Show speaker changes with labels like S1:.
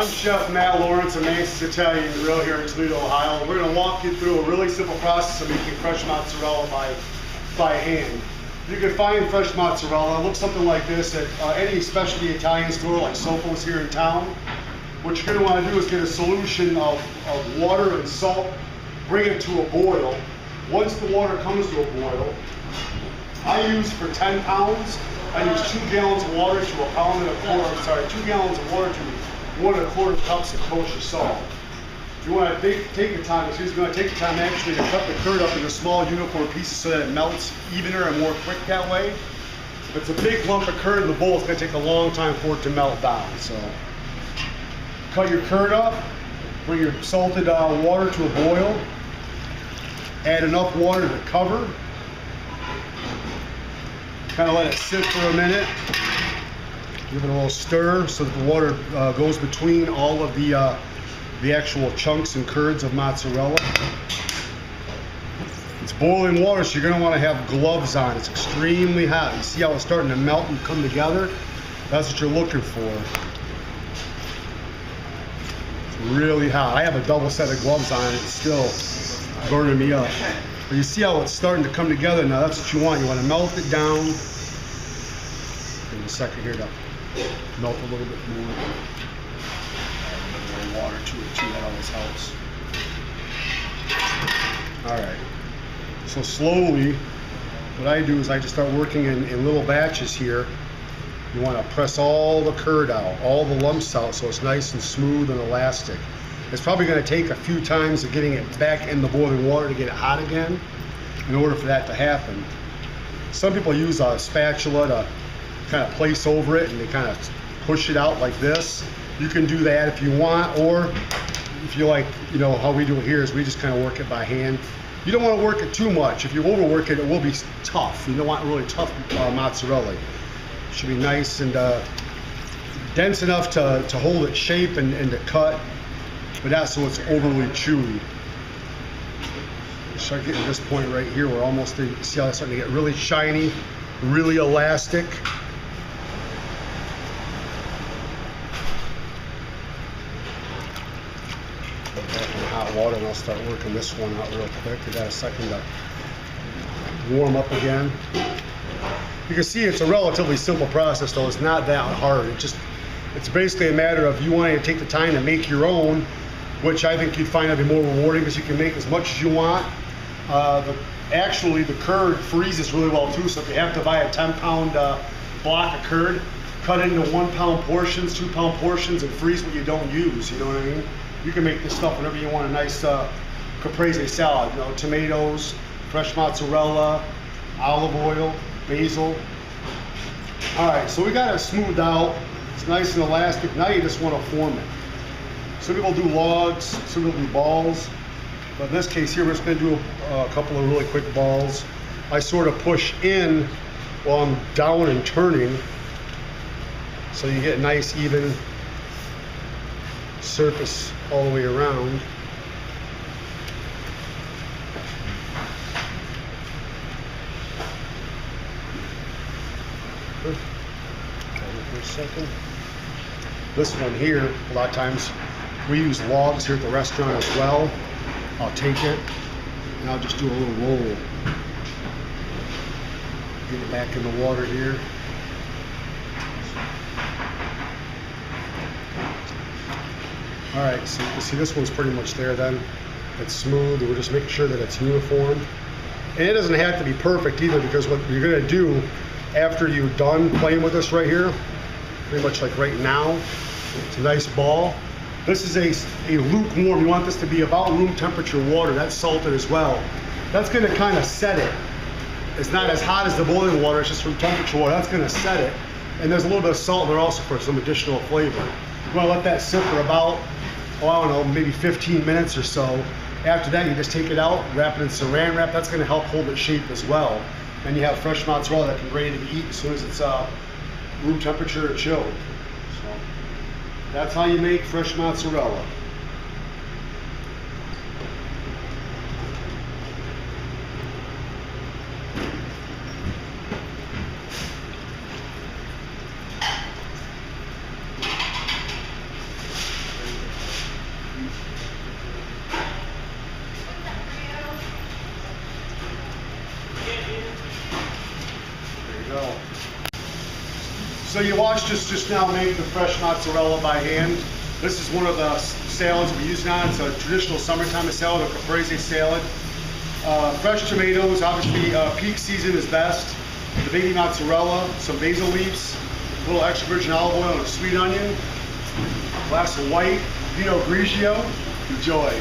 S1: I'm Chef Matt Lawerence of Mancy's Italian Grill here in Toledo, Ohio. We're going to walk you through a really simple process of making fresh mozzarella by hand. You can find fresh mozzarella. It looks something like this at any specialty Italian store like Sofo's here in town. What you're going to want to do is get a solution of water and salt, bring it to a boil. Once the water comes to a boil, I use for 10 pounds, I use 2 gallons of water to a pound and a quarter, sorry, 2 gallons of water to 1 1/4 cups of kosher salt. You want to take your time, excuse me, you want to take your time actually to cut the curd up into small uniform pieces so that it melts evener and more quick that way. If it's a big lump of curd in the bowl, it's going to take a long time for it to melt down. So cut your curd up, bring your salted water to a boil, add enough water to cover, kind of let it sit for a minute. Give it a little stir so that the water goes between all of the actual chunks and curds of mozzarella. It's boiling water, so you're going to want to have gloves on. It's extremely hot. You see how it's starting to melt and come together? That's what you're looking for. It's really hot. I have a double set of gloves on and it's still burning me up. But you see how it's starting to come together now? That's what you want. You want to melt it down. Give it a second here to melt a little bit more. Add a little more water to it too, that always helps. Alright, so slowly, what I do is I just start working in little batches here. You want to press all the curd out, all the lumps out, so it's nice and smooth and elastic. It's probably going to take a few times of getting it back in the boiling water to get it hot again in order for that to happen. Some people use a spatula to kind of place over it and they kind of push it out like this. You can do that if you want, or if you like, you know, how we do it here is we just kind of work it by hand. You don't want to work it too much. If you overwork it, it will be tough. You don't want really tough mozzarella. It should be nice and dense enough to hold its shape and to cut, but not so it's overly chewy. Start getting to this point right here, we're almost there. You see how it's starting to get really shiny, really elastic. Put back in the hot water and I'll start working this one out real quick. I got a second to warm up again. You can see it's a relatively simple process though. It's not that hard. It's basically a matter of you wanting to take the time to make your own, which I think you'd find to be more rewarding because you can make as much as you want. Actually, the curd freezes really well too, so if you have to buy a 10-pound block of curd, cut into 1-pound portions, 2-pound portions, and freeze what you don't use, you know what I mean? You can make this stuff whenever you want a nice caprese salad, you know, tomatoes, fresh mozzarella, olive oil, basil. All right, so we got it smoothed out. It's nice and elastic. Now you just want to form it. Some people do logs, some people do balls. But in this case here, we're just going to do a couple of really quick balls. I sort of push in while I'm down and turning, so you get a nice even surface all the way around. For a second. This one here, a lot of times we use logs here at the restaurant as well. I'll take it and I'll just do a little roll. Get it back in the water here. Alright, so you can see this one's pretty much there then. It's smooth, we're just making sure that it's uniform. And it doesn't have to be perfect either, because what you're going to do after you're done playing with this right here, pretty much like right now, it's a nice ball. This is a lukewarm. You want this to be about room temperature water. That's salted as well. That's going to kind of set it. It's not as hot as the boiling water, it's just room temperature water. That's going to set it. And there's a little bit of salt in there also for some additional flavor. You want to let that sit for about, oh, I don't know, maybe 15 minutes or so. After that, you just take it out, wrap it in saran wrap. That's going to help hold its shape as well. And you have fresh mozzarella that can be ready to be eaten as soon as it's room temperature or chilled. So that's how you make fresh mozzarella. So you watched us just now make the fresh mozzarella by hand. This is one of the salads we use now. It's a traditional summertime salad, a caprese salad. Fresh tomatoes, obviously peak season is best. The baby mozzarella, some basil leaves, a little extra virgin olive oil and a sweet onion, a glass of white Pinot Grigio. Enjoy.